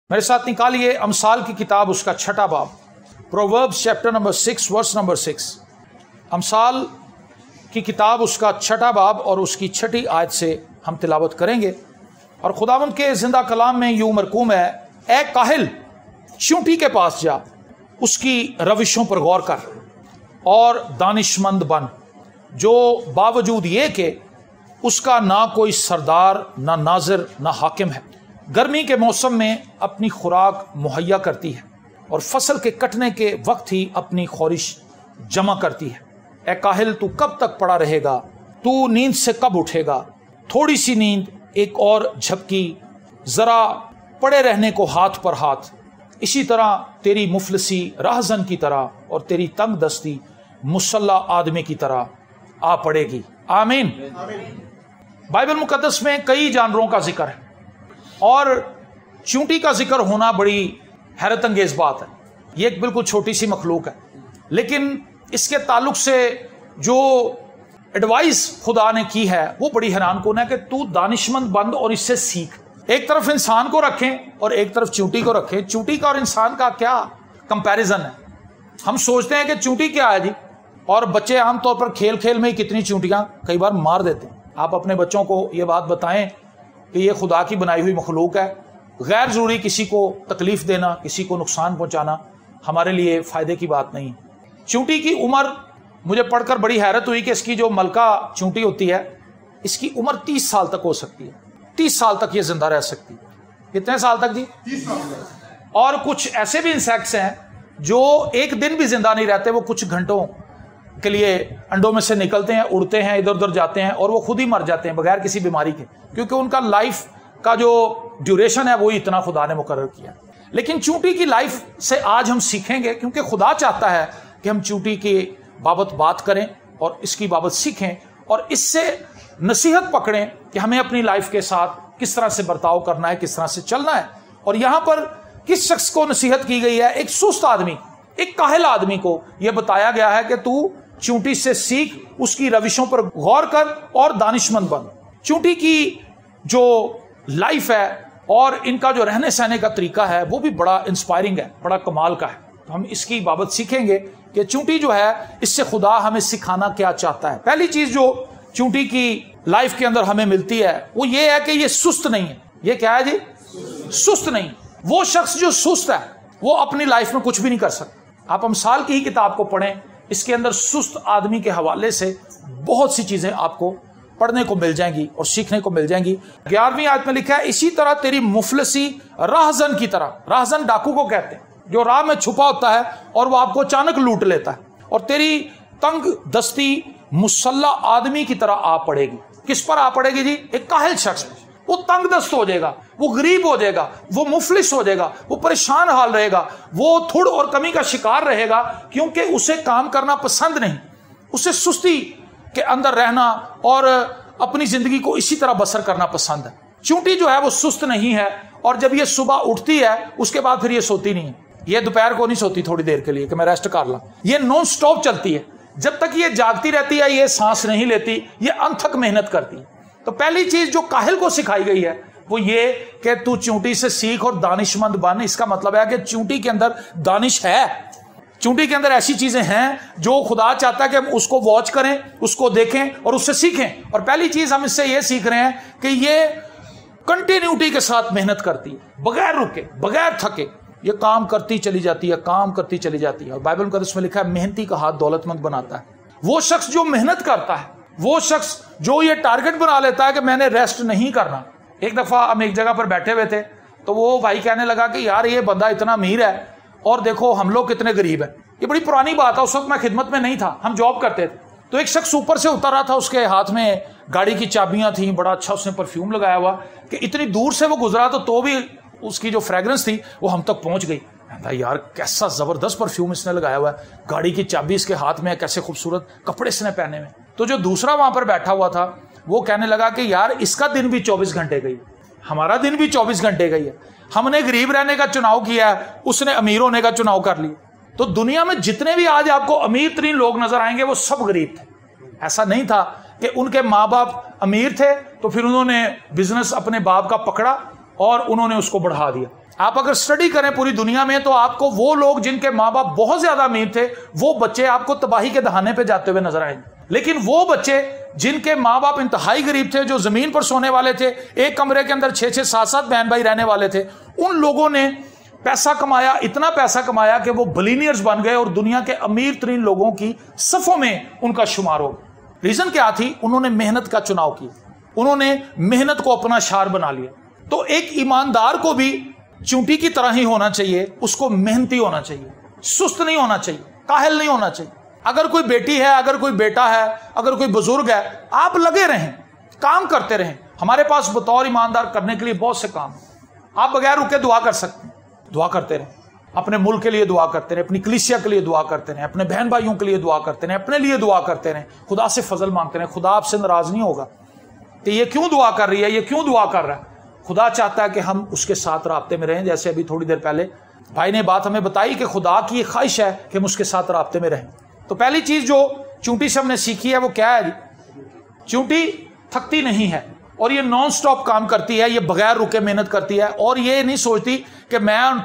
मेरे साथ निकालिए अमसाल की किताब, उसका छठा बाब, proverbs chapter number 6 verse number 6। अमसाल की किताब, उसका छठा बाब और उसकी छठी आयत से हम तिलावत करेंगे। और खुदावंद के जिंदा कलाम में यूं मरकूम है, ए काहिल, चूंटी के पास जा, उसकी रविशों पर गौर कर और दानिशमंद बन, जो बावजूद ये कि उसका ना कोई सरदार, ना नाजिर, ना हाकिम है, गर्मी के मौसम में अपनी खुराक मुहैया करती है और फसल के कटने के वक्त ही अपनी ख्वारिश जमा करती है। ए काहिल, तू कब तक पड़ा रहेगा? तू नींद से कब उठेगा? थोड़ी सी नींद, एक और झपकी, जरा पड़े रहने को हाथ पर हाथ। इसी तरह तेरी मुफलसी राहजन की तरह और तेरी तंग दस्ती मुसल्ला आदमी की तरह आ पड़ेगी। आमीन। बाइबल मुकद्दस में कई जानवरों का जिक्र है और चूंटी का जिक्र होना बड़ी हैरत अंगेज बात है। ये एक बिल्कुल छोटी सी मखलूक है, लेकिन इसके ताल्लुक से जो एडवाइस खुदा ने की है वो बड़ी हैरान कौन है कि तू दानिशमंद बन और इससे सीख। एक तरफ इंसान को रखें और एक तरफ चूंटी को रखें। चूंटी का और इंसान का क्या कंपैरिजन है? हम सोचते हैं कि चूंटी क्या है जी, और बच्चे आमतौर पर खेल खेल में ही कितनी चूंटियां कई बार मार देते हैं। आप अपने बच्चों को ये बात बताएं कि ये खुदा की बनाई हुई मखलूक है, गैर जरूरी किसी को तकलीफ देना, किसी को नुकसान पहुंचाना हमारे लिए फायदे की बात नहीं। चूंटी की उम्र मुझे पढ़कर बड़ी हैरत हुई कि इसकी जो मलका चूंटी होती है, इसकी उम्र 30 साल तक हो सकती है। 30 साल तक ये जिंदा रह सकती है। कितने साल तक जी? 30 साल। और कुछ ऐसे भी इंसेक्ट्स हैं जो एक दिन भी जिंदा नहीं रहते, वो कुछ घंटों के लिए अंडों में से निकलते हैं, उड़ते हैं, इधर उधर जाते हैं और वो खुद ही मर जाते हैं बगैर किसी बीमारी के, क्योंकि उनका लाइफ का जो ड्यूरेशन है वो इतना खुदा ने मुकर्रर किया। लेकिन चूंटी की लाइफ से आज हम सीखेंगे, क्योंकि खुदा चाहता है कि हम चूंटी की बाबत बात करें और इसकी बाबत सीखें और इससे नसीहत पकड़ें कि हमें अपनी लाइफ के साथ किस तरह से बर्ताव करना है, किस तरह से चलना है। और यहां पर किस शख्स को नसीहत की गई है? एक सुस्त आदमी, एक काहिल आदमी को यह बताया गया है कि तू चूंटी से सीख, उसकी रविशों पर गौर कर और दानिशमंद बन। चूंटी की जो लाइफ है और इनका जो रहने सहने का तरीका है वो भी बड़ा इंस्पायरिंग है, बड़ा कमाल का है। तो हम इसकी बाबत सीखेंगे कि चूंटी जो है, इससे खुदा हमें सिखाना क्या चाहता है। पहली चीज जो चूंटी की लाइफ के अंदर हमें मिलती है वो ये है कि ये सुस्त नहीं है। ये क्या है जी? सुस्त नहीं। वो शख्स जो सुस्त है वो अपनी लाइफ में कुछ भी नहीं कर सकता। आप अमसाल की ही किताब को पढ़ें, इसके अंदर सुस्त आदमी के हवाले से बहुत सी चीजें आपको पढ़ने को मिल जाएंगी और सीखने को मिल जाएंगी। 11वीं आयत में लिखा है, इसी तरह तेरी मुफलसी राहजन की तरह। राहजन डाकू को कहते हैं, जो राह में छुपा होता है और वो आपको अचानक लूट लेता है। और तेरी तंग दस्ती मुसल्ला आदमी की तरह आ पड़ेगी। किस पर आ पड़ेगी जी? एक काहिल शख्स। वो तंग दस्त हो जाएगा, वो गरीब हो जाएगा, वो मुफलिस हो जाएगा, वो परेशान हाल रहेगा, वो थोड़ और कमी का शिकार रहेगा, क्योंकि उसे काम करना पसंद नहीं, उसे सुस्ती के अंदर रहना और अपनी जिंदगी को इसी तरह बसर करना पसंद है। चूंटी जो है वो सुस्त नहीं है, और जब ये सुबह उठती है उसके बाद फिर ये सोती नहीं है। ये दोपहर को नहीं सोती थोड़ी देर के लिए कि मैं रेस्ट कर ला। ये नॉन स्टॉप चलती है। जब तक ये जागती रहती है, ये सांस नहीं लेती, ये अनथक मेहनत करती है। तो पहली चीज जो काहिल को सिखाई गई है वो ये कि तू चूंटी से सीख और दानिशमंद बन। इसका मतलब है कि चूंटी के अंदर दानिश है। चूंटी के अंदर ऐसी चीजें हैं जो खुदा चाहता है कि हम उसको वॉच करें, उसको देखें और उससे सीखें। और पहली चीज हम इससे ये सीख रहे हैं कि ये कंटिन्यूटी के साथ मेहनत करती है, बगैर रुके, बगैर थके। ये काम करती चली जाती है, काम करती चली जाती है। और बाइबल मुकद्दस में लिखा है, मेहनती का हाथ दौलतमंद बनाता है। वो शख्स जो मेहनत करता है, वो शख्स जो ये टारगेट बना लेता है कि मैंने रेस्ट नहीं करना। एक दफा हम एक जगह पर बैठे हुए थे तो वो भाई कहने लगा कि यार ये बंदा इतना अमीर है और देखो हम लोग कितने गरीब हैं। ये बड़ी पुरानी बात है, उस वक्त मैं खिदमत में नहीं था, हम जॉब करते थे। तो एक शख्स ऊपर से उतर रहा था, उसके हाथ में गाड़ी की चाबियां थी, बड़ा अच्छा उसने परफ्यूम लगाया हुआ कि इतनी दूर से वो गुजरा तो भी उसकी जो फ्रेग्रेंस थी वो हम तक पहुंच गई। यार कैसा जबरदस्त परफ्यूम इसने लगाया हुआ है, गाड़ी की चाबी इसके हाथ में है, कैसे खूबसूरत कपड़े इसने पहने हुए। तो जो दूसरा वहां पर बैठा हुआ था वो कहने लगा कि यार इसका दिन भी 24 घंटे गई, हमारा दिन भी 24 घंटे गई है। हमने गरीब रहने का चुनाव किया है, उसने अमीर होने का चुनाव कर लिया। तो दुनिया में जितने भी आज आपको अमीर तरीन लोग नजर आएंगे वो सब गरीब थे। ऐसा नहीं था कि उनके माँ बाप अमीर थे तो फिर उन्होंने बिजनेस अपने बाप का पकड़ा और उन्होंने उसको बढ़ा दिया। आप अगर स्टडी करें पूरी दुनिया में तो आपको वो लोग जिनके माँ बाप बहुत ज्यादा अमीर थे वो बच्चे आपको तबाही के दहाने पे जाते हुए नजर आएंगे। लेकिन वो बच्चे जिनके माँ बाप इंतहाई गरीब थे, जो जमीन पर सोने वाले थे, एक कमरे के अंदर 6-6, 7-7 बहन भाई रहने वाले थे, उन लोगों ने पैसा कमाया, इतना पैसा कमाया कि वो बिलियनियर्स बन गए और दुनिया के अमीर तरीन लोगों की सफों में उनका शुमार हो गया। रीजन क्या थी? उन्होंने मेहनत का चुनाव किया, उन्होंने मेहनत को अपना शार बना लिया। तो एक ईमानदार को भी चूंटी की तरह ही होना चाहिए, उसको मेहनती होना चाहिए, सुस्त नहीं होना चाहिए, काहिल नहीं होना चाहिए। अगर कोई बेटी है, अगर कोई बेटा है, अगर कोई बुजुर्ग है, आप लगे रहें, काम करते रहें। हमारे पास बतौर ईमानदार करने के लिए बहुत से काम हैं। आप बगैर रुके दुआ कर सकते हैं, दुआ करते रहें, अपने मुल्क के लिए दुआ करते रहें, अपनी कलीसिया के लिए दुआ करते रहें, अपने बहन भाइयों के लिए दुआ करते रहें, अपने लिए दुआ करते रहें, खुदा से फजल मांगते रहें। खुदा आपसे नाराज नहीं होगा कि ये क्यों दुआ कर रही है, ये क्यों दुआ कर रहा है। खुदा चाहता है कि हम उसके साथ राब्ते में रहें। जैसे अभी थोड़ी देर पहले भाई ने बात हमें बताई कि खुदा की ख्वाहिश है कि हम उसके साथ राब्ते में रहें। तो पहली चीज जो चूंटी से हमने सीखी है वो क्या है? चूंटी थकती नहीं है और ये नॉन स्टॉप काम करती है, ये बगैर रुके मेहनत करती है और ये नहीं सोचती कि मैं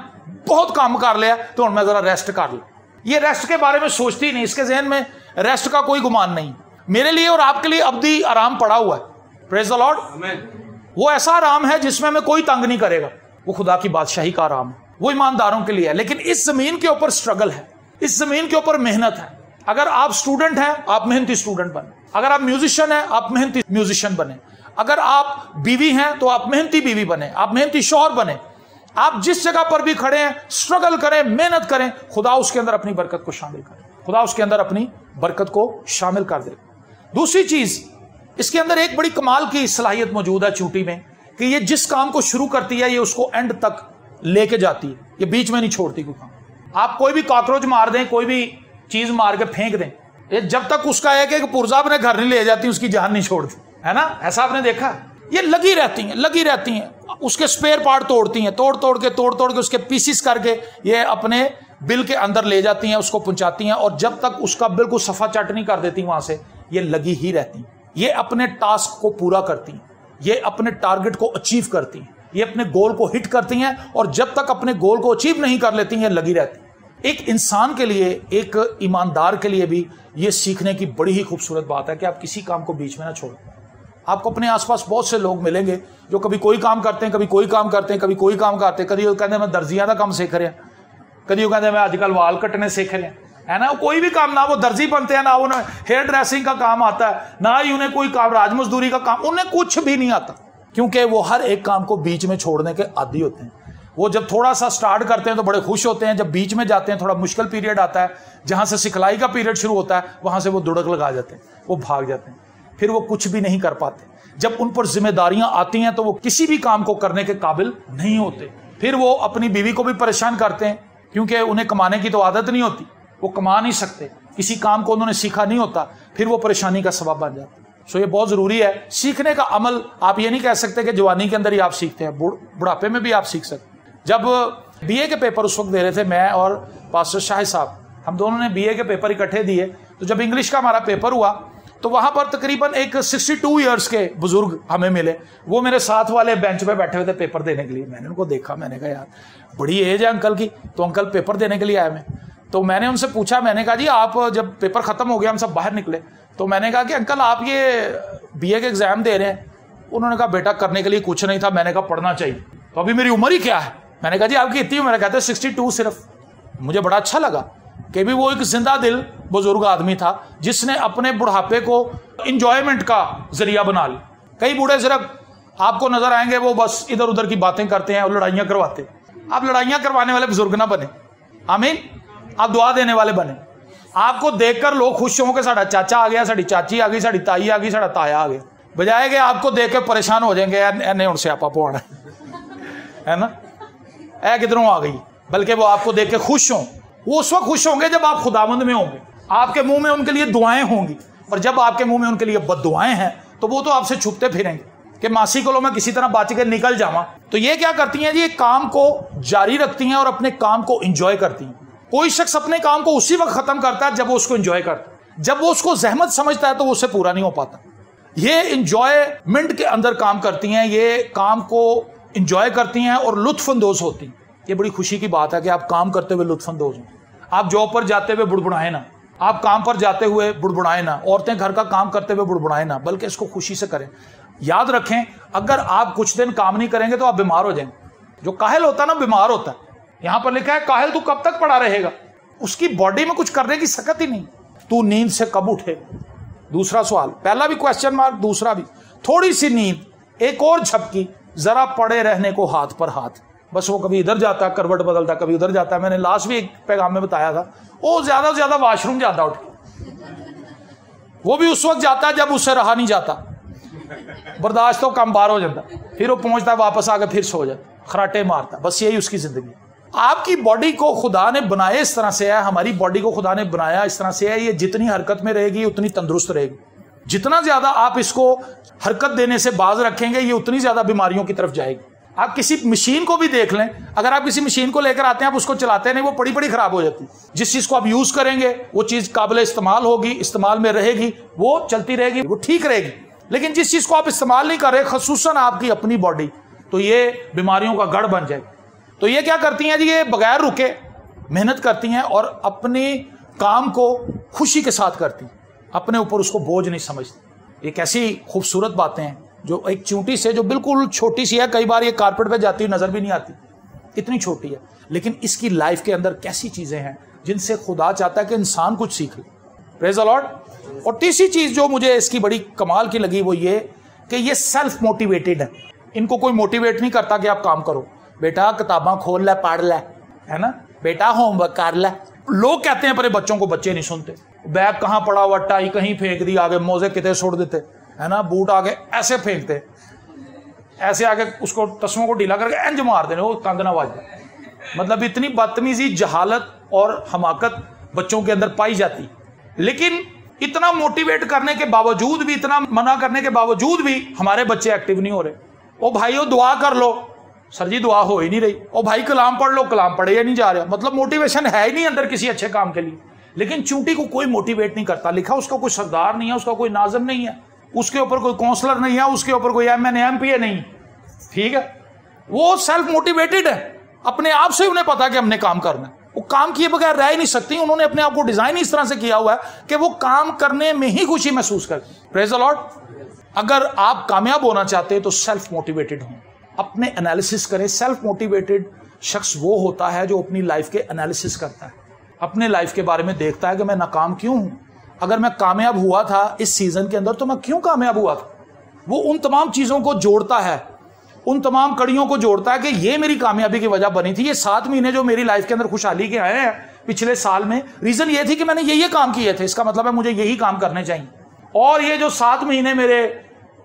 बहुत काम कर लिया तो मैं जरा रेस्ट कर लूं। ये रेस्ट के बारे में सोचती नहीं, इसके जहन में रेस्ट का कोई गुमान नहीं। मेरे लिए और आपके लिए अब्दी आराम पड़ा हुआ है। Praise the Lord. वो ऐसा आराम है जिसमें हमें कोई तंग नहीं करेगा, वो खुदा की बादशाही का आराम है, वो ईमानदारों के लिए है। लेकिन इस जमीन के ऊपर स्ट्रगल है, इस जमीन के ऊपर मेहनत है। अगर आप स्टूडेंट हैं, आप मेहनती स्टूडेंट बने। अगर आप म्यूजिशियन हैं, आप मेहनती म्यूजिशियन बने। अगर आप बीवी हैं तो आप मेहनती बीवी बने, आप मेहनती शौहर बने। आप जिस जगह पर भी खड़े हैं, स्ट्रगल करें, मेहनत करें, खुदा उसके अंदर अपनी बरकत को शामिल करे, खुदा उसके अंदर अपनी बरकत को शामिल कर दे। दूसरी चीज, इसके अंदर एक बड़ी कमाल की सलाहियत मौजूद है चूंटी में कि ये जिस काम को शुरू करती है ये उसको एंड तक लेके जाती है, ये बीच में नहीं छोड़ती कोई काम। आप कोई भी कॉकरोच मार दें, कोई भी चीज मार के फेंक दें, ये जब तक उसका है कि पुर्जा अपने घर नहीं ले जाती उसकी जान नहीं छोड़ती, है ना? ऐसा आपने देखा? ये लगी रहती हैं, लगी रहती हैं, उसके स्पेयर पार्ट तोड़ती हैं, तोड़ तोड़ के उसके पीसीस करके ये अपने बिल के अंदर ले जाती हैं, उसको पहुंचाती हैं और जब तक उसका बिल्कुल सफा चट नहीं कर देती वहां से, ये लगी ही रहती हैं। ये अपने टास्क को पूरा करती हैं, ये अपने टारगेट को अचीव करती हैं, ये अपने गोल को हिट करती हैं और जब तक अपने गोल को अचीव नहीं कर लेती हैं लगी रहती हैं। एक इंसान के लिए, एक ईमानदार के लिए भी ये सीखने की बड़ी ही खूबसूरत बात है कि आप किसी काम को बीच में ना छोड़ें। आपको अपने आसपास बहुत से लोग मिलेंगे जो कभी कोई काम करते हैं, कभी कोई काम करते हैं, कभी कोई काम करते हैं। कभी वो कहते हैं मैं दर्जियां का काम सीख रहे हैं, कभी वो कहते हैं मैं आजकल वाल कटने सीख रहे हैं, है ना? कोई भी काम, ना वो दर्जी बनते हैं, ना उन्हें हेयर ड्रेसिंग का काम आता है, ना ही उन्हें कोई काम राज मजदूरी का काम, उन्हें कुछ भी नहीं आता, क्योंकि वो हर एक काम को बीच में छोड़ने के आदी होते हैं। वो जब थोड़ा सा स्टार्ट करते हैं तो बड़े खुश होते हैं, जब बीच में जाते हैं थोड़ा मुश्किल पीरियड आता है, जहां से सिखलाई का पीरियड शुरू होता है, वहां से वो दुड़क लगा जाते हैं, वो भाग जाते हैं, फिर वो कुछ भी नहीं कर पाते। जब उन पर जिम्मेदारियां आती हैं तो वो किसी भी काम को करने के काबिल नहीं होते। फिर वो अपनी बीवी को भी परेशान करते हैं क्योंकि उन्हें कमाने की तो आदत नहीं होती, वो कमा नहीं सकते, किसी काम को उन्होंने सीखा नहीं होता, फिर वो परेशानी का सबब बन जाता है। सो ये बहुत जरूरी है सीखने का अमल। आप ये नहीं कह सकते कि जवानी के अंदर ही आप सीखते हैं, बुढ़ापे में भी आप सीख सकते। जब बीए के पेपर उस वक्त दे रहे थे, मैं और पास्टर शाह साहब, हम दोनों ने बीए के पेपर इकट्ठे दिए। तो जब इंग्लिश का हमारा पेपर हुआ तो वहां पर तकरीबन एक 62 ईयर्स के बुजुर्ग हमें मिले। वो मेरे साथ वाले बेंच पे बैठे हुए थे पेपर देने के लिए। मैंने उनको देखा, मैंने कहा यार बड़ी एज है अंकल की, तो अंकल पेपर देने के लिए आए मैं। तो मैंने उनसे पूछा, मैंने कहा जी आप, जब पेपर खत्म हो गया हम सब बाहर निकले, तो मैंने कहा कि अंकल आप ये बीए के एग्जाम दे रहे हैं? उन्होंने कहा बेटा करने के लिए कुछ नहीं था। मैंने कहा पढ़ना चाहिए। तो अभी मेरी उम्र ही क्या है? मैंने कहा जी आपकी इतनी उम्र है? कहते 62 सिर्फ। मुझे बड़ा अच्छा लगा कि भी वो एक जिंदा दिल बुजुर्ग आदमी था जिसने अपने बुढ़ापे को इंजॉयमेंट का जरिया बना लिया। कई बूढ़े सिर्फ आपको नजर आएंगे वो बस इधर उधर की बातें करते हैं और लड़ाइयां करवाते हैं। आप लड़ाइयां करवाने वाले बुजुर्ग ना बने, आमीन। आप दुआ देने वाले बने। आपको देखकर लोग खुश होंगे, साड़ा चाचा आ गया, साड़ी चाची आ गई, साड़ी ताई आ गई, साड़ा ताया आ गया, बजाय कि आपको देख के परेशान हो जाएंगे, यार उनसे आपा पवाना है ना, ऐ किधरों आ गई। बल्कि वो आपको देख के खुश हों। वो उस वक्त खुश होंगे जब आप खुदावंद में होंगे, आपके मुंह में उनके लिए दुआएं होंगी। और जब आपके मुंह में उनके लिए बद्दुआएं हैं तो वो तो आपसे छुपते फिरेंगे कि मासी को लो मैं किसी तरह बच के निकल जावा। तो ये क्या करती हैं जी, काम को जारी रखती हैं और अपने काम को एंजॉय करती हैं। कोई शख्स अपने काम को उसी वक्त खत्म करता है जब वो उसको एंजॉय करता है। जब वो उसको जहमत समझता है तो वो उससे पूरा नहीं हो पाता। ये एंजॉयमेंट के अंदर काम करती हैं, ये काम को एंजॉय करती हैं और लुत्फ अंदोज होती हैं। ये बड़ी खुशी की बात है कि आप काम करते हुए लुत्फानंदोज हो। आप जॉब पर जाते हुए बुड़बुड़ाएं ना, आप काम पर जाते हुए बुड़बुड़ाएं ना, औरतें घर का काम करते हुए बुड़बुड़ाएं ना, बल्कि इसको खुशी से करें। याद रखें, अगर आप कुछ दिन काम नहीं करेंगे तो आप बीमार हो जाएंगे। जो काहिल होता है ना, बीमार होता है। यहां पर लिखा है काहिल तू कब तक पड़ा रहेगा, उसकी बॉडी में कुछ करने की सकत ही नहीं। तू नींद से कब उठेगा? दूसरा सवाल, पहला भी क्वेश्चन मार्क, दूसरा भी। थोड़ी सी नींद, एक और झपकी, जरा पड़े रहने को हाथ पर हाथ। बस वो कभी इधर जाता है, करवट बदलता, कभी उधर जाता है। मैंने लास्ट भी एक पैगाम में बताया था, वो ज्यादा से ज्यादा वाशरूम जाता उठ के, वो भी उस वक्त जाता है जब उससे रहा नहीं जाता, बर्दाश्त तो कम बार हो जाता, फिर वो पहुंचता है वापस आके फिर सो जाता, खराटे मारता। बस यही उसकी जिंदगी। आपकी बॉडी को खुदा ने बनाया इस तरह से है, हमारी बॉडी को खुदा ने बनाया इस तरह से है, ये जितनी हरकत में रहेगी उतनी तंदुरुस्त रहेगी। जितना ज्यादा आप इसको हरकत देने से बाज रखेंगे, ये उतनी ज्यादा बीमारियों की तरफ जाएगी। आप किसी मशीन को भी देख लें, अगर आप किसी मशीन को लेकर आते हैं, आप उसको चलाते नहीं, वो पड़ी पड़ी खराब हो जाती। जिस चीज को आप यूज करेंगे वो चीज काबिल इस्तेमाल होगी, इस्तेमाल में रहेगी, वो चलती रहेगी, वो ठीक रहेगी। लेकिन जिस चीज को आप इस्तेमाल नहीं कर रहे, खसूसन आपकी अपनी बॉडी, तो ये बीमारियों का गढ़ बन जाएगी। तो ये क्या करती हैं जी, ये बगैर रुके मेहनत करती हैं और अपने काम को खुशी के साथ करती हैं, अपने ऊपर उसको बोझ नहीं समझती। एक ऐसी खूबसूरत बातें हैं जो एक चूंटी से, जो बिल्कुल छोटी सी है, कई बार ये कारपेट पे जाती हुई नजर भी नहीं आती, इतनी छोटी है, लेकिन इसकी लाइफ के अंदर कैसी चीजें हैं जिनसे खुदा चाहता है कि इंसान कुछ सीख ले। Praise the Lord. और तीसरी चीज जो मुझे इसकी बड़ी कमाल की लगी वो ये कि ये सेल्फ मोटिवेटेड है। इनको कोई मोटिवेट नहीं करता कि आप काम करो, बेटा किताबां खोल ले, पढ़ ले, है ना, बेटा होमवर्क कर ले। लोग कहते हैं पर बच्चों को बच्चे नहीं सुनते। बैग कहाँ पड़ा हुआ, टाई कहीं फेंक दी, आगे मोजे कितने छोड़ देते, है ना, बूट आगे ऐसे फेंकते, ऐसे आगे उसको तस्मों को ढीला करके इंज मार देने, वो कंध ना वाज। मतलब इतनी बदतमीजी, जहालत और हमाकत बच्चों के अंदर पाई जाती। लेकिन इतना मोटिवेट करने के बावजूद भी, इतना मना करने के बावजूद भी हमारे बच्चे एक्टिव नहीं हो रहे। ओ भाइयों दुआ कर लो, सर जी दुआ हो ही नहीं रही। ओ भाई कलाम पढ़ लो, कलाम पढ़े या नहीं जा रहा। मतलब मोटिवेशन है ही नहीं अंदर किसी अच्छे काम के लिए। लेकिन चूंटी को कोई मोटिवेट नहीं करता। लिखा उसका कोई सरदार नहीं है, उसका कोई नाज़िम नहीं है, उसके ऊपर कोई काउंसलर नहीं है, उसके ऊपर कोई MNA MPA नहीं, ठीक है। वो सेल्फ मोटिवेटेड है, अपने आप से उन्हें पता है कि हमने काम करना है। वो काम किए बगैर रह ही नहीं सकती। उन्होंने अपने आप को डिजाइन इस तरह से किया हुआ है कि वो काम करने में ही खुशी महसूस करती। Praise the Lord. अगर आप कामयाब होना चाहते हैं तो सेल्फ मोटिवेटेड हों, अपने एनालिसिस करें। सेल्फ मोटिवेटेड शख्स वो होता है जो अपनी लाइफ के एनालिसिस करता है, अपने लाइफ के बारे में देखता है कि मैं नाकाम क्यों हूं, अगर मैं कामयाब हुआ था इस सीजन के अंदर तो मैं क्यों कामयाब हुआ था। वो उन तमाम चीजों को जोड़ता है, उन तमाम कड़ियों को जोड़ता है कि ये मेरी कामयाबी की वजह बनी थी। ये 7 महीने जो मेरी लाइफ के अंदर खुशहाली के आए हैं पिछले साल में, रीजन ये थी कि मैंने ये काम किए थे, इसका मतलब है मुझे यही काम करने चाहिए। और ये जो 7 महीने मेरे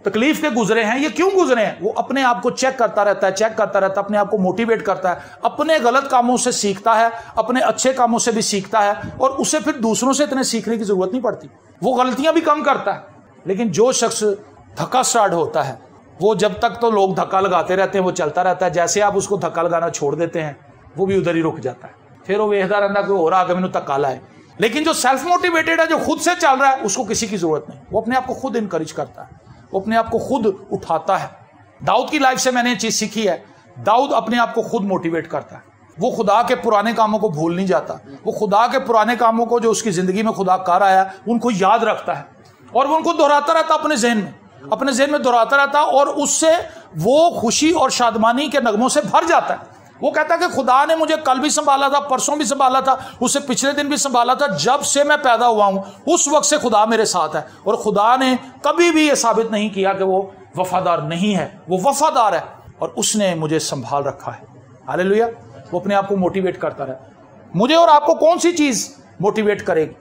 तकलीफ के गुजरे हैं, ये क्यों गुजरे हैं। वो अपने आप को चेक करता रहता है, चेक करता रहता है, अपने आप को मोटिवेट करता है, अपने गलत कामों से सीखता है, अपने अच्छे कामों से भी सीखता है, और उसे फिर दूसरों से इतने सीखने की जरूरत नहीं पड़ती। वो गलतियां भी कम करता है। लेकिन जो शख्स धक्का स्टार्ट होता है, वो जब तक तो लोग धक्का लगाते रहते हैं वो चलता रहता है। जैसे आप उसको धक्का लगाना छोड़ देते हैं वो भी उधर ही रुक जाता है, फिर वो वेखदा रहता कोई और आगे मैंने धक्का लाए। लेकिन जो सेल्फ मोटिवेटेड है, जो खुद से चल रहा है, उसको किसी की जरूरत नहीं। वो अपने आप को खुद इनकरेज करता है, वो अपने आप को खुद उठाता है। दाऊद की लाइफ से मैंने ये चीज सीखी है, दाऊद अपने आप को खुद मोटिवेट करता है। वो खुदा के पुराने कामों को भूल नहीं जाता, वो खुदा के पुराने कामों को जो उसकी जिंदगी में खुदा कर आया उनको याद रखता है, और वो उनको दोहराता रहता अपने जहन में दोहराता रहता, और उससे वो खुशी और शादमानी के नगमों से भर जाता है। वो कहता है कि खुदा ने मुझे कल भी संभाला था, परसों भी संभाला था, उससे पिछले दिन भी संभाला था, जब से मैं पैदा हुआ हूं उस वक्त से खुदा मेरे साथ है। और खुदा ने कभी भी यह साबित नहीं किया कि वो वफादार नहीं है, वो वफादार है और उसने मुझे संभाल रखा है। हालेलुया। वो अपने आप को मोटिवेट करता रहे। मुझे और आपको कौन सी चीज मोटिवेट करेगी?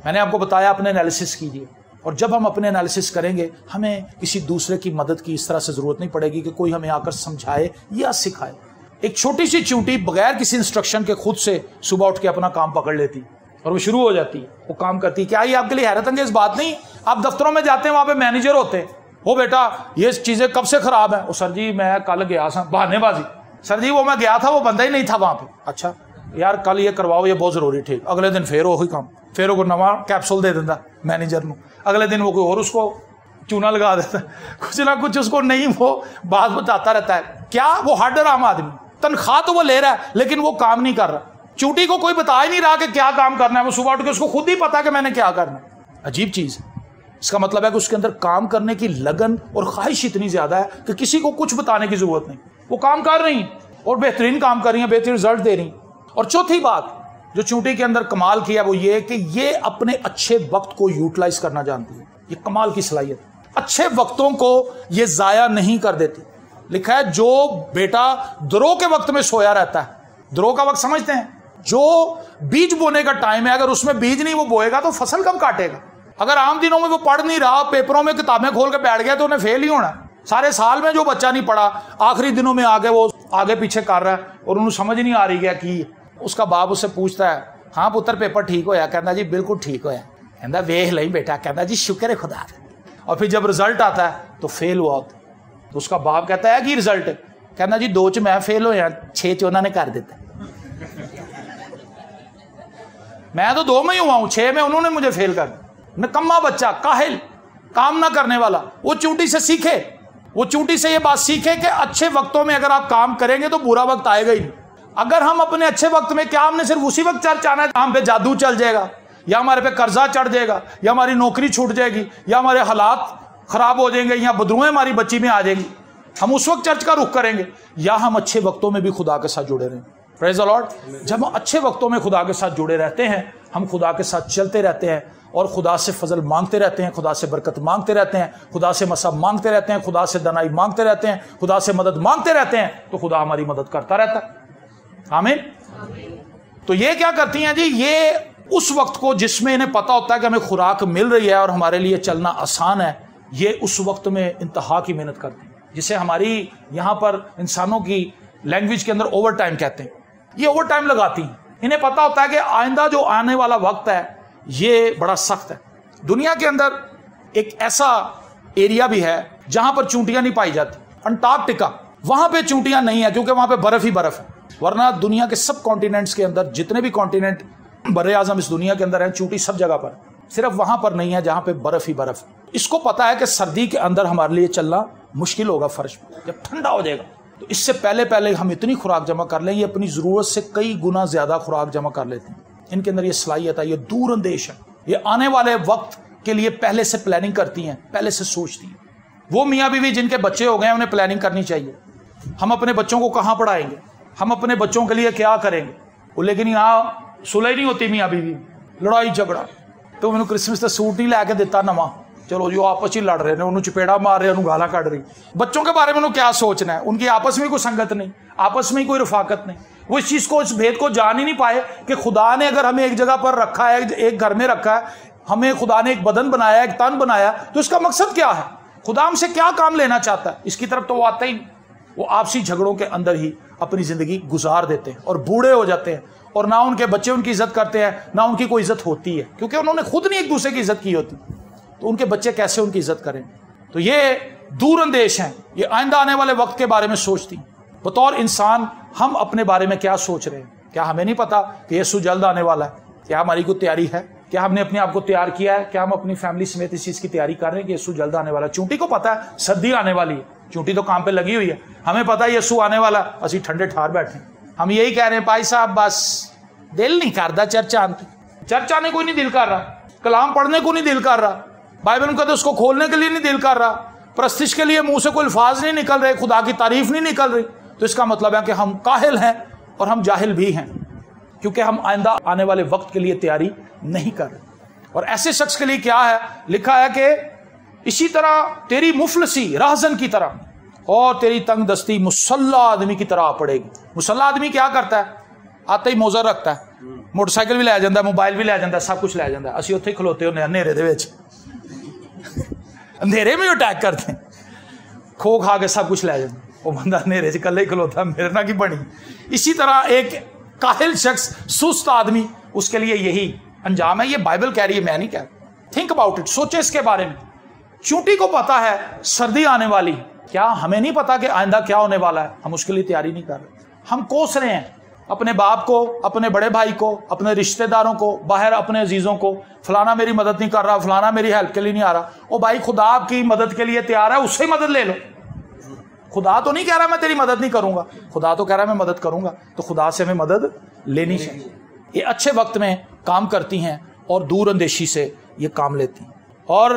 मैंने आपको बताया, अपने एनालिसिस कीजिए। और जब हम अपने एनालिसिस करेंगे, हमें किसी दूसरे की मदद की इस तरह से जरूरत नहीं पड़ेगी कि कोई हमें आकर समझाए या सिखाए। एक छोटी सी चूंटी बगैर किसी इंस्ट्रक्शन के खुद से सुबह उठ के अपना काम पकड़ लेती और वो शुरू हो जाती है, वो काम करती है। क्या ये आपके लिए हैरत अंगेज बात नहीं? आप दफ्तरों में जाते हैं, वहां पे मैनेजर होते हैं, वो बेटा ये चीजें कब से खराब है। सर जी मैं कल गया था, बहानेबाजी। सर जी वो मैं गया था, वो बंदा ही नहीं था वहां पे। अच्छा यार कल ये करवाओ, ये बहुत जरूरी। ठीक, अगले दिन फिर वही काम, फिर वो नवा कैप्सूल दे देता मैनेजर को। अगले दिन वो कोई और उसको चूना लगा देता, कुछ ना कुछ उसको नहीं, वो बात बताता रहता है। क्या वो हर आम आदमी, तनख्वाह तो वो ले रहा है लेकिन वो काम नहीं कर रहा। चूंटी को कोई बता ही नहीं रहा कि क्या काम करना है, वो सुबह उठ के उसको खुद ही पता कि मैंने क्या करना है। अजीब चीज है। इसका मतलब है कि उसके अंदर काम करने की लगन और ख्वाहिश इतनी ज्यादा है कि किसी को कुछ बताने की जरूरत नहीं, वो काम कर रही है और बेहतरीन काम कर रही है, बेहतरीन रिजल्ट दे रही है। और चौथी बात जो चूंटी के अंदर कमाल किया वो ये कि ये अपने अच्छे वक्त को यूटिलाइज करना जानती है। ये कमाल की सलाहियत, अच्छे वक्तों को ये जाया नहीं कर देती। लिखा है जो बेटा द्रो के वक्त में सोया रहता है, द्रो का वक्त समझते हैं, जो बीज बोने का टाइम है, अगर उसमें बीज नहीं वो बोएगा तो फसल कब काटेगा। अगर आम दिनों में वो पढ़ नहीं रहा, पेपरों में किताबें खोल के बैठ गया तो उन्हें फेल ही होना है। सारे साल में जो बच्चा नहीं पढ़ा, आखिरी दिनों में आगे वो आगे पीछे कर रहा है और उन्हें समझ नहीं आ रही है कि उसका बाप उससे पूछता है, हाँ पुत्र पेपर ठीक होया? कहता जी बिल्कुल ठीक होया। कहता वेख ली बेटा। कहता जी शुक्र है खुदा। और फिर जब रिजल्ट आता है तो फेल हुआ होता, तो उसका बाप कहता है कि रिजल्ट? कहता जी 2 च मैं फेल होया, 6 च उन्होंने कर दिता। मैं तो 2 में ही हुआ हूं, 6 में उन्होंने मुझे फेल कर दिया। निकम्मा बच्चा, काहिल, काम ना करने वाला। वो चूंटी से सीखे, वो चूंटी से ये बात सीखे कि अच्छे वक्तों में अगर आप काम करेंगे तो बुरा वक्त आएगा ही नहीं। अगर हम अपने अच्छे वक्त में, क्या हमने सिर्फ उसी वक्त चर्च आना है हम पे जादू चल जाएगा, या हमारे पे कर्जा चढ़ जाएगा, या हमारी नौकरी छूट जाएगी, या हमारे हालात खराब हो जाएंगे, या बदरुएं हमारी बच्ची में आ जाएंगी, हम उस वक्त चर्च का रुख करेंगे, या हम अच्छे वक्तों में भी खुदा के साथ जुड़े रहें। Praise the Lord. जब हम अच्छे वक्तों में खुदा के साथ जुड़े रहते हैं, हम खुदा के साथ चलते रहते हैं और खुदा से फजल मांगते रहते हैं, खुदा से बरकत मांगते रहते हैं, खुदा से मसा मांगते रहते हैं, खुदा से दनाई मांगते रहते हैं, खुदा से मदद मांगते रहते हैं, तो खुदा हमारी मदद करता रहता है। आमीन। तो ये क्या करती हैं जी, ये उस वक्त को जिसमें इन्हें पता होता है कि हमें खुराक मिल रही है और हमारे लिए चलना आसान है, ये उस वक्त में इंतहा की मेहनत करती हैं, जिसे हमारी यहाँ पर इंसानों की लैंग्वेज के अंदर ओवर टाइम कहते हैं। ये ओवर टाइम लगाती हैं। इन्हें पता होता है कि आइंदा जो आने वाला वक्त है ये बड़ा सख्त है। दुनिया के अंदर एक ऐसा एरिया भी है जहां पर चूंटियां नहीं पाई जाती, अंटार्कटिका। वहां पे चूंटियां नहीं है क्योंकि वहां पे बर्फ ही बर्फ है, वरना दुनिया के सब कॉन्टिनेंट्स के अंदर जितने भी कॉन्टिनेंट बर्रे आजम इस दुनिया के अंदर है, चूंटी सब जगह पर, सिर्फ वहां पर नहीं है जहां पे बर्फ ही बर्फ। इसको पता है कि सर्दी के अंदर हमारे लिए चलना मुश्किल होगा फर्श पर, जब ठंडा हो जाएगा तो इससे पहले पहले हम इतनी खुराक जमा कर लें, ये अपनी जरूरत से कई गुना ज्यादा खुराक जमा कर लेते हैं। इनके अंदर ये सलाहियत है, ये दूर अंदेश है, ये आने वाले वक्त के लिए पहले से प्लानिंग करती हैं, पहले से सोचती हैं। वो मियाँ बीवी जिनके बच्चे हो गए उन्हें प्लानिंग करनी चाहिए, हम अपने बच्चों को कहाँ पढ़ाएंगे, हम अपने बच्चों के लिए क्या करेंगे। वो लेकिन यहाँ सुलह नहीं होती मियाँ बीवी, लड़ाई झगड़ा, तो मैंने क्रिसमस का सूट नहीं लैके दिता नवा, चलो जो आपस ही लड़ रहे ने, उन्होंने चपेड़ा मार रहे, उन्होंने गाला काट रही। बच्चों के बारे में उन्होंने क्या सोचना है, उनकी आपस में कोई संगत नहीं, आपस में कोई रफाकत नहीं। वो इस चीज को, इस भेद को जान ही नहीं पाए कि खुदा ने अगर हमें एक जगह पर रखा है, एक घर में रखा है, हमें खुदा ने एक बदन बनाया, एक तन बनाया, तो इसका मकसद क्या है, खुदा हमसे क्या काम लेना चाहता है, इसकी तरफ तो वो आता ही नहीं। वो आपसी झगड़ों के अंदर ही अपनी जिंदगी गुजार देते हैं और बूढ़े हो जाते हैं, और ना उनके बच्चे उनकी इज्जत करते हैं, ना उनकी कोई इज्जत होती है, क्योंकि उन्होंने खुद नहीं एक दूसरे की इज्जत की होती, तो उनके बच्चे कैसे उनकी इज्जत करें। तो ये दूर अंदेश हैं, ये आइंदा आने वाले वक्त के बारे में सोचती। बतौर इंसान हम अपने बारे में क्या सोच रहे हैं? क्या हमें नहीं पता कि यीशु जल्द आने वाला है? क्या हमारी कोई तैयारी है? क्या हमने अपने आप को तैयार किया है? क्या हम अपनी फैमिली समेत इस चीज की तैयारी कर रहे हैं कि यीशु जल्द आने वाला है? चूंटी को पता है सर्दी आने वाली है, चूंटी तो काम पे लगी हुई है, हमें पता है यीशु आने वाला, असि ठंडे ठार बैठे। हम यही कह रहे हैं भाई साहब बस दिल नहीं करता चर्च आने को नहीं दिल कर रहा, कलाम पढ़ने को नहीं दिल कर रहा, बाइबल का तो उसको खोलने के लिए नहीं दिल कर रहा, प्रस्तिश के लिए मुंह से कोई अल्फाज नहीं निकल रहे, खुदा की तारीफ नहीं निकल रही, तो इसका मतलब है कि हम काहिल हैं और हम जाहिल भी हैं, क्योंकि हम आइंदा आने वाले वक्त के लिए तैयारी नहीं कर रहे। और ऐसे शख्स के लिए क्या है, लिखा है कि इसी तरह तेरी मुफलसी राहजन की तरह और तेरी तंग दस्ती मुसल्ला आदमी की तरह पड़ेगी। मुसल्ला आदमी क्या करता है, आते ही मोजर रखता है, मोटरसाइकिल भी लै जाता है, मोबाइल भी लै जाता है, सब कुछ लै जाता है, असि उत्थे खलोते होने अंधेरे दे विच, अंधेरे में अटैक करते हैं, खो खा के सब कुछ लै जाते, वो बंदा अंधेरे च कल्ले ही खलोता, मेरे ना की बनी। इसी तरह एक काहिल शख्स, सुस्त आदमी, उसके लिए यही अंजाम है। ये बाइबल कह रही है, मैं नहीं कह रहा। थिंक अबाउट इट, सोचे इसके बारे में। चूंटी को पता है सर्दी आने वाली, क्या हमें नहीं पता कि आइंदा क्या होने वाला है? हम उसके लिए तैयारी नहीं कर रहे। हम कोस रहे हैं अपने बाप को, अपने बड़े भाई को, अपने रिश्तेदारों को, बाहर अपने अजीजों को, फलाना मेरी मदद नहीं कर रहा, फलाना मेरी हेल्प के लिए नहीं आ रहा। ओ भाई, खुदा आपकी मदद के लिए तैयार है, उससे मदद ले लो। खुदा तो नहीं कह रहा मैं तेरी मदद नहीं करूंगा, खुदा तो कह रहा है मैं मदद करूंगा, तो खुदा से हमें मदद लेनी चाहिए। ये अच्छे वक्त में काम करती हैं और दूर अंदेशी से ये काम लेती हैं। और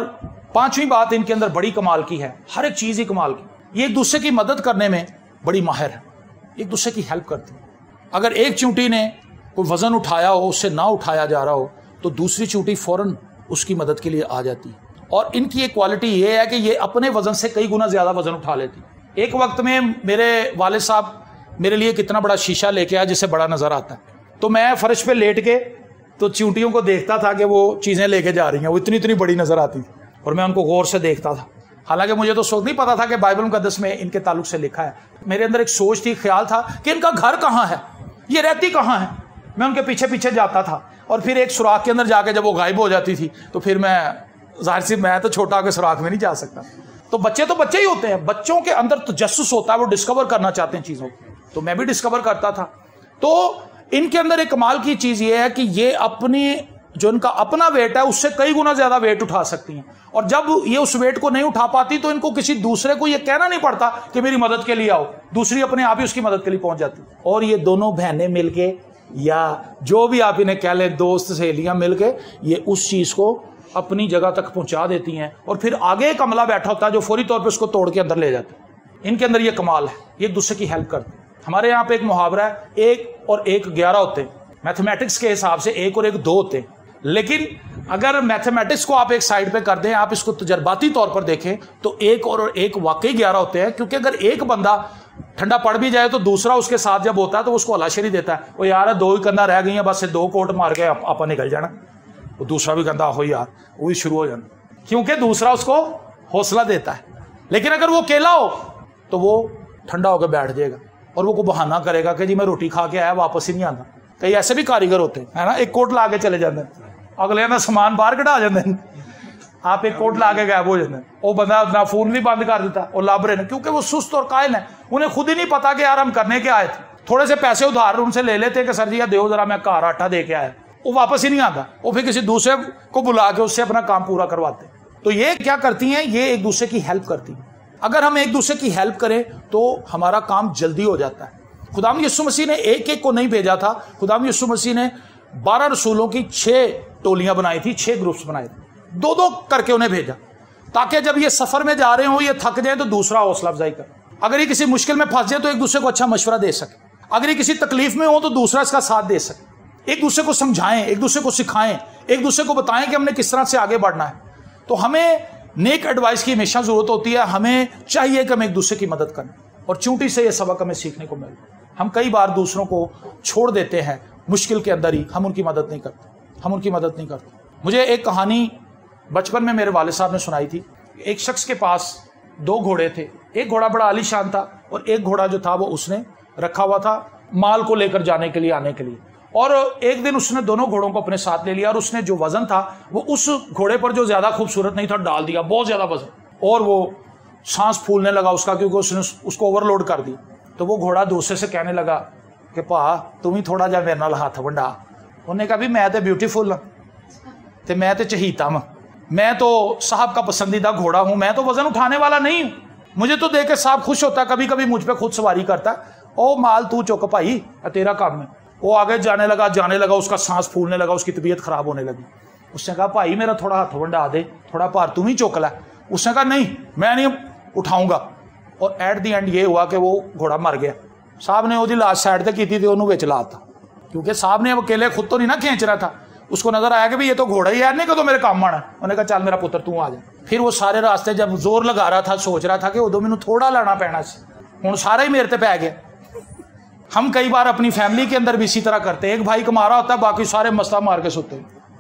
पांचवी बात इनके अंदर बड़ी कमाल की है, हर एक चीज ही कमाल की, ये एक दूसरे की मदद करने में बड़ी माहिर है, एक दूसरे की हेल्प करती है। अगर एक चींटी ने कोई वजन उठाया हो, उससे ना उठाया जा रहा हो, तो दूसरी चींटी फौरन उसकी मदद के लिए आ जाती है। और इनकी एक क्वालिटी ये है कि ये अपने वजन से कई गुना ज्यादा वजन उठा लेती है। एक वक्त में मेरे वालिद साहब मेरे लिए कितना बड़ा शीशा लेके आया जिससे बड़ा नजर आता है, तो मैं फर्श पे लेट के तो चींटियों को देखता था कि वो चीजें लेके जा रही हैं, वो इतनी इतनी बड़ी नजर आती थी और मैं उनको गौर से देखता था। हालांकि मुझे तो सोच नहीं पता था कि बाइबल मुकद्दस में इनके ताल्लुक से लिखा है। मेरे अंदर एक सोच थी, ख्याल था कि इनका घर कहाँ है, ये रहती कहाँ है। मैं उनके पीछे पीछे जाता था और फिर एक सुराख के अंदर जाके जब वो गायब हो जाती थी तो फिर मैं, जाहिर सी मैं तो छोटा होकर सुराख में नहीं जा सकता। तो बच्चे ही होते हैं, बच्चों के अंदर तजस्सुस होता है, वो डिस्कवर करना चाहते हैं चीजों को, तो मैं भी डिस्कवर करता था। तो इनके अंदर एक कमाल की चीज ये है कि ये अपनी जो इनका अपना वेट है उससे कई गुना ज्यादा वेट उठा सकती हैं, और जब ये उस वेट को नहीं उठा पाती तो इनको किसी दूसरे को ये कहना नहीं पड़ता कि मेरी मदद के लिए आओ, दूसरी अपने आप ही उसकी मदद के लिए पहुंच जाती। और ये दोनों बहनें मिलके या जो भी आप इन्हें कह लें, दोस्त सहेलियां मिलके, ये उस चीज को अपनी जगह तक पहुंचा देती हैं और फिर आगे एक अमला बैठा होता है जो फौरी तौर पर उसको तोड़ के अंदर ले जाता है। इनके अंदर ये कमाल है, ये एक दूसरे की हेल्प करते हैं। हमारे यहाँ पे एक मुहावरा है, 1 और 1 11 होते हैं। मैथमेटिक्स के हिसाब से 1 और 1 2 होते हैं, लेकिन अगर मैथमेटिक्स को आप एक साइड पे कर दें, आप इसको तजर्बाती तौर पर देखें तो 1 और 1 वाकई 11 होते हैं। क्योंकि अगर एक बंदा ठंडा पड़ भी जाए तो दूसरा उसके साथ जब होता है तो उसको हलाशेरी देता है, वो यार 2 ही कंधा रह गई हैं, बस 2 कोट मार के आप निकल जाना। वो दूसरा भी कंधा हो यार, वो भी शुरू हो जाना, क्योंकि दूसरा उसको हौसला देता है। लेकिन अगर वो अकेला हो तो वो ठंडा होकर बैठ जाएगा और वो को बहाना करेगा कि जी मैं रोटी खा के आया, वापस ही नहीं आता। कई ऐसे भी कारीगर होते हैं, है ना, एक कोट ला के चले जाते हैं, अगले ना सामान बाहर कढ़ा जाते हैं, आप एक कोट ला के गायब हो जाते हैं। वो बंदा अपना फोन भी बंद कर देता और लाभ रहे, क्योंकि वो सुस्त और कायल है, उन्हें खुद ही नहीं पता कि यार हम करने के आए थे। थोड़े से पैसे उधार उनसे ले लेते कि सर जी दो जरा, मैं कार आटा दे के आया, वो वापस ही नहीं आता, वो फिर किसी दूसरे को बुला के उससे अपना काम पूरा करवाते। तो ये क्या करती हैं, ये एक दूसरे की हेल्प करती हैं। अगर हम एक दूसरे की हेल्प करें तो हमारा काम जल्दी हो जाता है। खुदावंद यीशु मसीह ने एक एक को नहीं भेजा था, खुदावंद यीशु मसीह ने 12 रसूलों की 6 टोलियां बनाई थी, 6 ग्रुप्स बनाए थे, 2-2 करके उन्हें भेजा, ताकि जब ये सफर में जा रहे हो, ये थक जाए तो दूसरा हौसला अफजाई करे। अगर ये किसी मुश्किल में फंस जाए तो एक दूसरे को अच्छा मशवरा दे सके, अगर ये किसी तकलीफ में हो तो दूसरा इसका साथ दे सके। एक दूसरे को समझाएं, एक दूसरे को सिखाएं, एक दूसरे को बताएं कि हमने किस तरह से आगे बढ़ना है। तो हमें नेक एडवाइस की हमेशा जरूरत होती है, हमें चाहिए कि हम एक दूसरे की मदद करें। और चूंटी से यह सबक हमें सीखने को मिले। हम कई बार दूसरों को छोड़ देते हैं मुश्किल के अंदर ही, हम उनकी मदद नहीं करते। मुझे एक कहानी बचपन में मेरे वालिद साहब ने सुनाई थी। एक शख्स के पास 2 घोड़े थे, एक घोड़ा बड़ा आलीशान था और एक घोड़ा जो था वो उसने रखा हुआ था माल को लेकर जाने के लिए, आने के लिए। और एक दिन उसने दोनों घोड़ों को अपने साथ ले लिया और उसने जो वजन था वो उस घोड़े पर जो ज्यादा खूबसूरत नहीं था डाल दिया, बहुत ज्यादा वजन, और वो सांस फूलने लगा उसका, क्योंकि उसने उसको ओवरलोड कर दिया। तो वो घोड़ा दूसरे से कहने लगा कि भा तुम ही थोड़ा जा मेरे नाल हाथ वंडा। उन्हें कहा भी मैं तो ब्यूटीफुल हाँ, तो मैं तो चहीता वा, मैं तो साहब का पसंदीदा घोड़ा हूं, मैं तो वजन उठाने वाला नहीं हूं, मुझे तो देख के साहब खुश होता, कभी कभी मुझ पर खुद सवारी करता। ओ माल तू चुक भाई, तेरा काम है। वो आगे जाने लगा, उसका सांस फूलने लगा, उसकी तबीयत खराब होने लगी। उसने कहा भाई मेरा थोड़ा हाथ वंडा दे, थोड़ा भार तुम ही चुक ला। उसने कहा नहीं मैं नहीं उठाऊंगा। और एट दी एंड ये हुआ कि वो घोड़ा मर गया। साहब ने उसकी लाश साइड तक की थी, उन्होंने विच लाता, क्योंकि साहब ने अब अकेले खुद तो नहीं ना खींच रहा था, उसको नजर आया कि भी ये तो घोड़ा ही है, नहीं कदों मेरे काम आना। उन्होंने कहा चल मेरा पुत्र तू आ जा। फिर वो सारे रास्ते जब जोर लगा रहा था, सोच रहा था कि उदों मैनू थोड़ा लाना पैना, हुण सारा ही मेरे ते पै गया। हम कई बार अपनी फैमिली के अंदर भी इसी तरह करते हैं, एक भाई कमा रहा होता है, बाकी सारे मस्ता मार के सोते,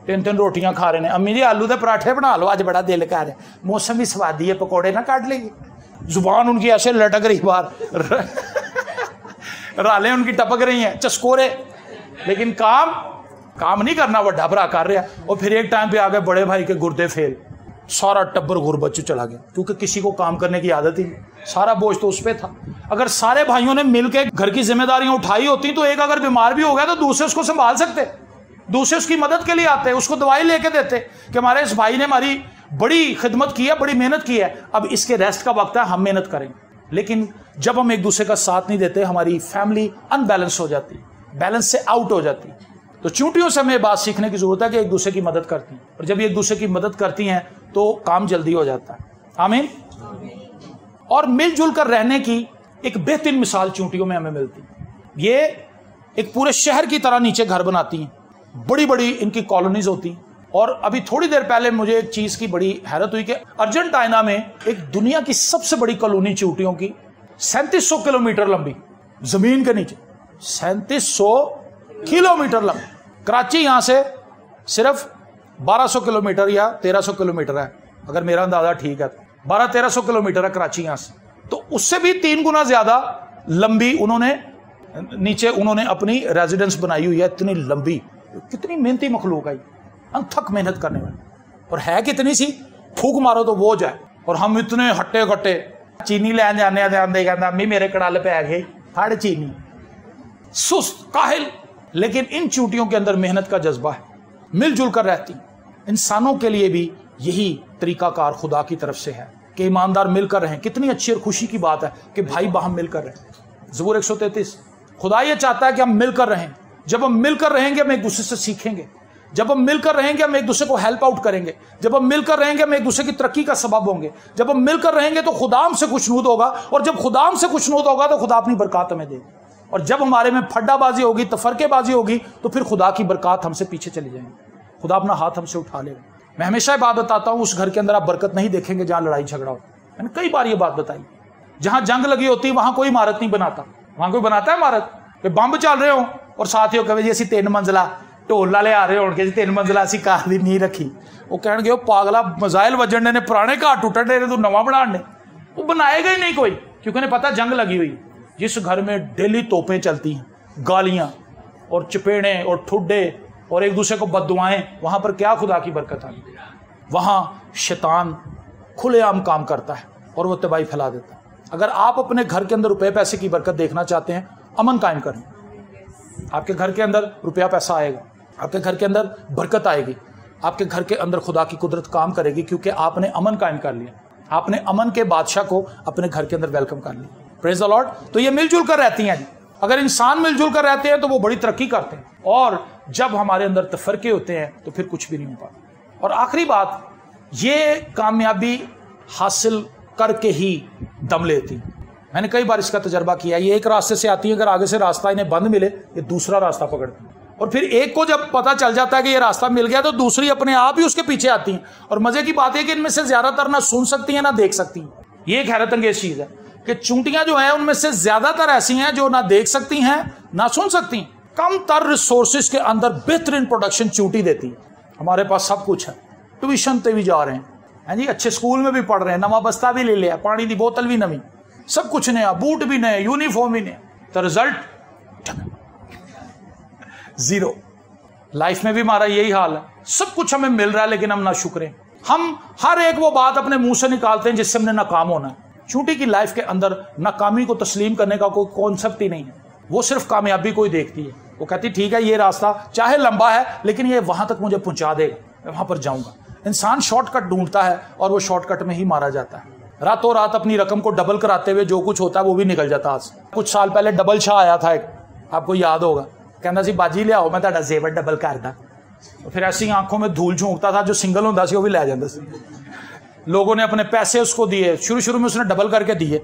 3-3 रोटियां खा रहे हैं। अम्मी जी आलू के पराठे बना लो, आज बड़ा दिल कर रहा है, मौसम भी स्वादी है, पकौड़े ना काट लेंगे। जुबान उनकी ऐसे लटक रही बाहर, रालें उनकी टपक रही हैं, चस्कोरे, लेकिन काम नहीं करना, वड्डा भरा कर रहा। और फिर एक टाइम पे आ गए बड़े भाई के गुर्दे फेल, सारा टब्बर गुरबत चू चला गया, क्योंकि किसी को काम करने की आदत ही नहीं, सारा बोझ तो उस पर था। अगर सारे भाइयों ने मिलकर घर की जिम्मेदारियां उठाई होती तो एक अगर बीमार भी हो गया तो दूसरे उसको संभाल सकते, दूसरे उसकी मदद के लिए आते, उसको दवाई लेके देते कि हमारे इस भाई ने हमारी बड़ी खिदमत की है, बड़ी मेहनत की है, अब इसके रेस्ट का वक्त है, हम मेहनत करें। लेकिन जब हम एक दूसरे का साथ नहीं देते, हमारी फैमिली अनबैलेंस हो जाती, बैलेंस से आउट हो जाती। तो चूंटियों से हमें बात सीखने की जरूरत है कि एक दूसरे की मदद करती हैं, और जब ये एक दूसरे की मदद करती हैं तो काम जल्दी हो जाता है। आमीन। और मिलजुल कर रहने की एक बेहतरीन मिसाल चूंटियों में हमें मिलती है। ये एक पूरे शहर की तरह नीचे घर बनाती हैं, बड़ी बड़ी इनकी कॉलोनीज होती हैं। और अभी थोड़ी देर पहले मुझे एक चीज की बड़ी हैरत हुई कि अर्जेंटीना में एक दुनिया की सबसे बड़ी कॉलोनी चूंटियों की 3700 किलोमीटर लंबी, जमीन के नीचे 3700 किलोमीटर लंबी। कराची यहां से सिर्फ 1200 किलोमीटर या 1300 किलोमीटर है, अगर मेरा अंदाजा ठीक है तो 1200-1300 किलोमीटर है कराची यहां से। तो उससे भी 3 गुना ज्यादा लंबी उन्होंने नीचे उन्होंने अपनी रेजिडेंस बनाई हुई है। इतनी लंबी, कितनी मेहनती मखलूक है, अनथक मेहनत करने वाली। और है कितनी सी, फूक मारो तो वो जाए। और हम इतने हट्टे कट्टे, चीनी लैन जाने आंदे कहता अम्मी मेरे कड़ाल पे आ गई, फाड़ चीनी, सुस्त काहिल। लेकिन इन चूंटियों के अंदर मेहनत का जज्बा है, मिलजुल कर रहती। इंसानों के लिए भी यही तरीकाकार खुदा की तरफ से है कि ईमानदार मिलकर रहें। कितनी अच्छी और खुशी की बात है कि भाई बाहम मिलकर रहें। ज़बूर 133, खुदा ये चाहता है कि हम मिलकर रहें। जब हम मिलकर रहेंगे हम एक दूसरे से सीखेंगे, जब हम मिलकर रहेंगे हम एक दूसरे को हेल्प आउट करेंगे, जब हम मिलकर रहेंगे हम एक दूसरे की तरक्की का सबब होंगे, जब हम मिलकर रहेंगे तो खुदा हमसे खुशनूद होगा, और जब खुदा हमसे खुशनूद होगा तो खुदा अपनी बरकत हमें देगा। और जब हमारे में फड्डाबाजी होगी, तफरकेबाजी होगी, तो फिर खुदा की बरकत हमसे पीछे चली जाएंगी, खुदा अपना हाथ हमसे उठा लेगा। मैं हमेशा ये बात बताता हूं, उस घर के अंदर आप बरकत नहीं देखेंगे जहां लड़ाई झगड़ा होता है। मैंने कई बार ये बात बताई। जहां जंग लगी होती है वहां कोई इमारत नहीं बनाता। वहां कोई बनाता है इमारत? बंब चल रहे हो और साथ ही कहे जी असं 3 मंजिला ढोल वाले आ रहे हो जी 3 मंजिला असं कार दी नहीं रखी। वो कह पागला मजाइल वजन ने, पुराने घर टुटन ने, तू नवा बनाने। वो बनाएगा ही नहीं कोई, क्योंकि उन्हें पता जंग लगी हुई। जिस घर में डेली तोपें चलती हैं, गालियां और चपेड़े और ठुड्डे और एक दूसरे को बददुआएं, वहां पर क्या खुदा की बरकत आती है? वहां शैतान खुलेआम काम करता है और वो तबाही फैला देता है। अगर आप अपने घर के अंदर रुपए पैसे की बरकत देखना चाहते हैं, अमन कायम करें। आपके घर के अंदर रुपया पैसा आएगा, आपके घर के अंदर बरकत आएगी, आपके घर के अंदर खुदा की कुदरत काम करेगी, क्योंकि आपने अमन कायम कर लिया। आपने अमन के बादशाह को अपने घर के अंदर वेलकम कर लिया। Praise the Lord. तो ये मिलजुल कर रहती हैं। अगर इंसान मिलजुल कर रहते हैं तो वो बड़ी तरक्की करते हैं, और जब हमारे अंदर तफरके होते हैं तो फिर कुछ भी नहीं हो पाता। और आखिरी बात, ये कामयाबी हासिल करके ही दम लेती। मैंने कई बार इसका तजर्बा किया। ये एक रास्ते से आती है, अगर आगे से रास्ता इन्हें बंद मिले ये दूसरा रास्ता पकड़ती है, और फिर एक को जब पता चल जाता है कि ये रास्ता मिल गया तो दूसरी अपने आप ही उसके पीछे आती हैं। और मजे की बात है कि इनमें से ज्यादातर ना सुन सकती हैं ना देख सकती हैं। ये एक हैरत अंगेज चीज है कि चूंटियां जो हैं उनमें से ज्यादातर ऐसी हैं जो ना देख सकती हैं ना सुन सकती। कम तर रिसोर्सेज के अंदर बेहतरीन प्रोडक्शन चूंटी देती है। हमारे पास सब कुछ है, ट्यूशन पे भी जा रहे हैं जी, अच्छे स्कूल में भी पढ़ रहे हैं, नवा बस्ता भी ले लिया, पानी की बोतल भी नवी, सब कुछ नया, बूट भी नए, यूनिफॉर्म भी नया। तो रिजल्ट जीरो। लाइफ में भी हमारा यही हाल है, सब कुछ हमें मिल रहा है लेकिन हम ना शुक्र हैं। हम हर एक वो बात अपने मुंह से निकालते हैं जिससे हमने नाकाम होना है। चूंटी की लाइफ के अंदर नाकामी को तस्लीम करने का कोई कॉन्सेप्ट ही नहीं है। वो सिर्फ कामयाबी को ही देखती है। वो कहती ठीक है ये रास्ता चाहे लंबा है लेकिन ये वहां तक मुझे पहुंचा देगा, मैं वहां पर जाऊंगा। इंसान शॉर्टकट ढूंढता है और वो शॉर्टकट में ही मारा जाता है। रातों रात अपनी रकम को डबल कराते हुए जो कुछ होता है वो भी निकल जाता है। कुछ साल पहले डबल शाह आया था एक, आपको याद होगा, कहता सी बाजी लियाओ मैं तुहाडा जेवर डबल करदा। फिर ऐसी आंखों में धूल झोंकता था, जो सिंगल होता सी वो भी लै जाता सी। लोगों ने अपने पैसे उसको दिए, शुरू में उसने डबल करके दिए।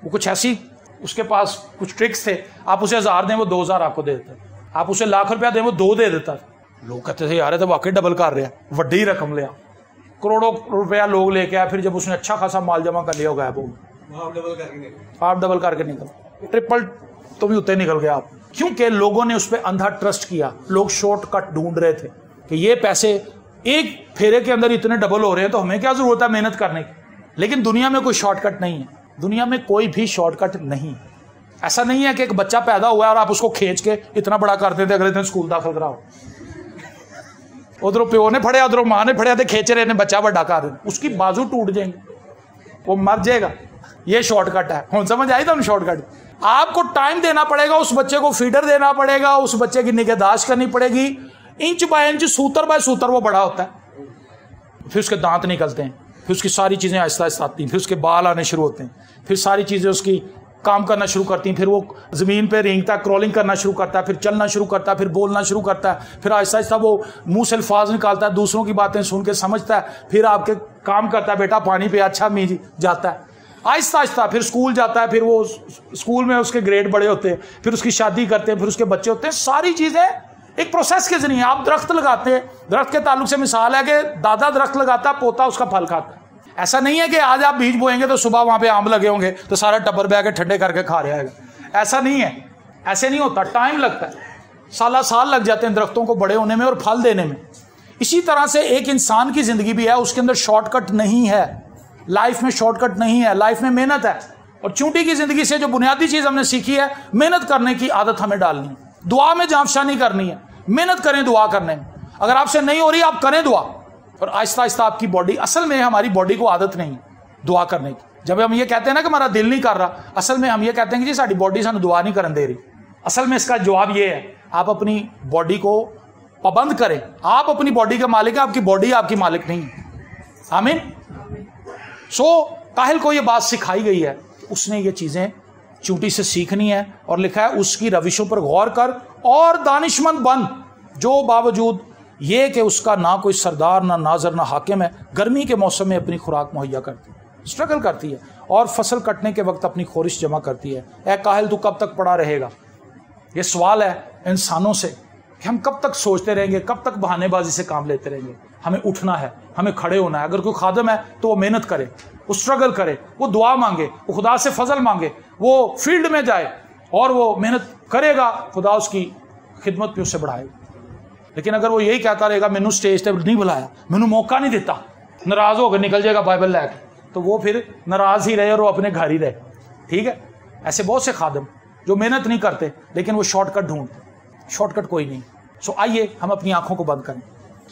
वो कुछ ऐसी उसके पास कुछ ट्रिक्स थे, आप उसे 1000 दें वो 2000 आपको दे देता, आप उसे लाख रुपया दें वो 2 दे देता। लोग कहते थे यार ये तो वाकई डबल कर रहा है, वड्डी रकम लिया, करोड़ों रुपया लोग लेके आए। फिर जब उसने अच्छा खासा माल जमा कर लिया गायब हो गया। आप डबल करके निकल, ट्रिपल तो भी उतने निकल गया आप, क्योंकि लोगों ने उस पर अंधा ट्रस्ट किया। लोग शॉर्टकट ढूंढ रहे थे कि ये पैसे एक फेरे के अंदर इतने डबल हो रहे हैं तो हमें क्या जरूरत है मेहनत करने की। लेकिन दुनिया में कोई शॉर्टकट नहीं है, दुनिया में कोई भी शॉर्टकट नहीं है। ऐसा नहीं है कि एक बच्चा पैदा हुआ है और आप उसको खींच के इतना बड़ा कर देते अगले दिन स्कूल दाखिल कराओ। उधरों प्यो ने फड़िया उधरों मां ने फड़िया, खींच रहे ने बच्चा बड़ा कर रहे, उसकी बाजू टूट जाएंगे, वो मर जाएगा। ये शॉर्टकट है। हम समझ आई था शॉर्टकट। आपको टाइम देना पड़ेगा, उस बच्चे को फीडर देना पड़ेगा, उस बच्चे की निगहदाश्त करनी पड़ेगी। इंच बाय इंच, सूतर बाय सूतर वो बड़ा होता है। फिर उसके दांत निकलते हैं, फिर उसकी सारी चीज़ें आहिस्ता आहिस्ता आती हैं, फिर उसके बाल आने शुरू होते हैं, फिर सारी चीज़ें उसकी काम करना शुरू करती हैं, फिर वो ज़मीन पे रेंगता है, क्रॉलिंग करना शुरू करता है, फिर चलना शुरू करता है, फिर बोलना शुरू करता है, फिर आहिस्ता आहिस्ता वो मुंह से अल्फाज निकालता है, दूसरों की बातें सुन के समझता है, फिर आपके काम करता है, बेटा पानी पे, अच्छा मी जाता है, आहिस्ता आहिस्ता फिर स्कूल जाता है, फिर वो स्कूल में उसके ग्रेड बड़े होते हैं, फिर उसकी शादी करते हैं, फिर उसके बच्चे होते हैं। सारी चीज़ें एक प्रोसेस के जरिए। आप दरख्त लगाते हैं, दरख्त के ताल्लुक से मिसाल है कि दादा दरख्त लगाता है, पोता उसका फल खाता है। ऐसा नहीं है कि आज आप बीज बोएंगे तो सुबह वहां पे आम लगे होंगे तो सारा टब्बर बैग ठंडे करके खा रहा है, ऐसा नहीं है, ऐसे नहीं होता, टाइम लगता है, साल लग जाते हैं दरख्तों को बड़े होने में और फल देने में। इसी तरह से एक इंसान की जिंदगी भी है, उसके अंदर शॉर्टकट नहीं है, लाइफ में शॉर्टकट नहीं है, लाइफ में मेहनत है। और चूंटी की जिंदगी से जो बुनियादी चीज हमने सीखी है, मेहनत करने की आदत हमें डालनी है, दुआ में जांफशा नहीं करनी है, मेहनत करें दुआ करने में। अगर आपसे नहीं हो रही आप करें दुआ, और आहिस्ता आहिस्ता आपकी बॉडी, असल में हमारी बॉडी को आदत नहीं दुआ करने की। जब हम ये कहते हैं ना कि हमारा दिल नहीं कर रहा, असल में हम ये कहते हैं कि जी साड़ी बॉडी सानू दुआ नहीं करने दे रही। असल में इसका जवाब ये है, आप अपनी बॉडी को पाबंद करें। आप अपनी बॉडी के मालिक हैं, आपकी बॉडी आपकी मालिक नहीं। आमीन। काहिल को ये बात सिखाई गई है, उसने ये चीजें चूंटी से सीखनी है, और लिखा है उसकी रविशों पर गौर कर और दानिशमंद बन, जो बावजूद ये कि उसका ना कोई सरदार, ना नाजर, ना हाकिम है, गर्मी के मौसम में अपनी खुराक मुहैया करती है, स्ट्रगल करती है, और फसल कटने के वक्त अपनी खोरिश जमा करती है। ए काहिल, तू कब तक पड़ा रहेगा? ये सवाल है इंसानों से कि हम कब तक सोचते रहेंगे, कब तक बहानेबाजी से काम लेते रहेंगे। हमें उठना है, हमें खड़े होना है। अगर कोई खादम है तो वो मेहनत करे, वो स्ट्रगल करे, वो दुआ मांगे, वो खुदा से फजल मांगे, वो फील्ड में जाए और वो मेहनत करेगा, खुदा उसकी खिदमत पे उससे बढ़ाएगा। लेकिन अगर वो यही कहता रहेगा, मैनू स्टेज पर नहीं बुलाया, मैनू मौका नहीं देता, नाराज होकर निकल जाएगा बाइबल लैके, तो वो फिर नाराज ही रहे और वो अपने घर ही रहे। ठीक है, ऐसे बहुत से खादम जो मेहनत नहीं करते लेकिन वो शॉर्टकट ढूंढते। शॉर्टकट कोई नहीं। आइए हम अपनी आंखों को बंद करें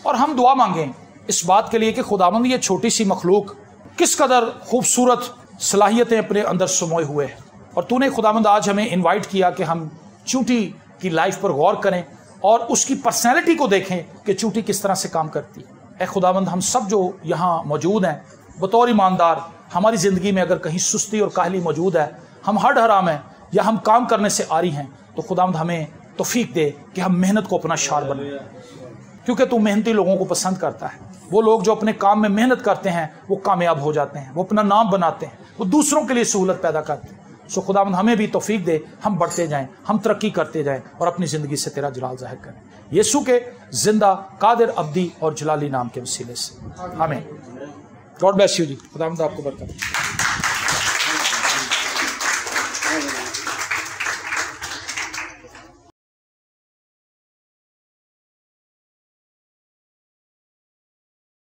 और हम दुआ मांगें इस बात के लिए कि खुदावंद ये छोटी सी मखलूक किस कदर खूबसूरत सलाहियतें अपने अंदर समोए हुए हैं, और तूने खुदावंद आज हमें इन्वाइट किया कि हम चूंटी की लाइफ पर गौर करें और उसकी पर्सनैलिटी को देखें कि चूंटी किस तरह से काम करती है। ए खुदावंद, हम सब जो यहाँ मौजूद हैं बतौर ईमानदार, हमारी ज़िंदगी में अगर कहीं सुस्ती और काहली मौजूद है, हम हड हराम हैं या हम काम करने से आरी हैं, तो खुदावंद हमें तौफीक दे कि हम मेहनत को अपना शार बनाएं, क्योंकि तू मेहनती लोगों को पसंद करता है। वो लोग जो अपने काम में मेहनत करते हैं वो कामयाब हो जाते हैं, वो अपना नाम बनाते हैं, वो दूसरों के लिए सहूलत पैदा करते हैं। खुदावंद हमें भी तौफीक दे, हम बढ़ते जाएं, हम तरक्की करते जाएं और अपनी ज़िंदगी से तेरा जलाल ज़ाहिर करें, यीशु के जिंदा, कादिर, अब्दी और जलाली नाम के वसीले से। आमीन। गॉड ब्लेस यू जी। खुदावंद आपको बरकत।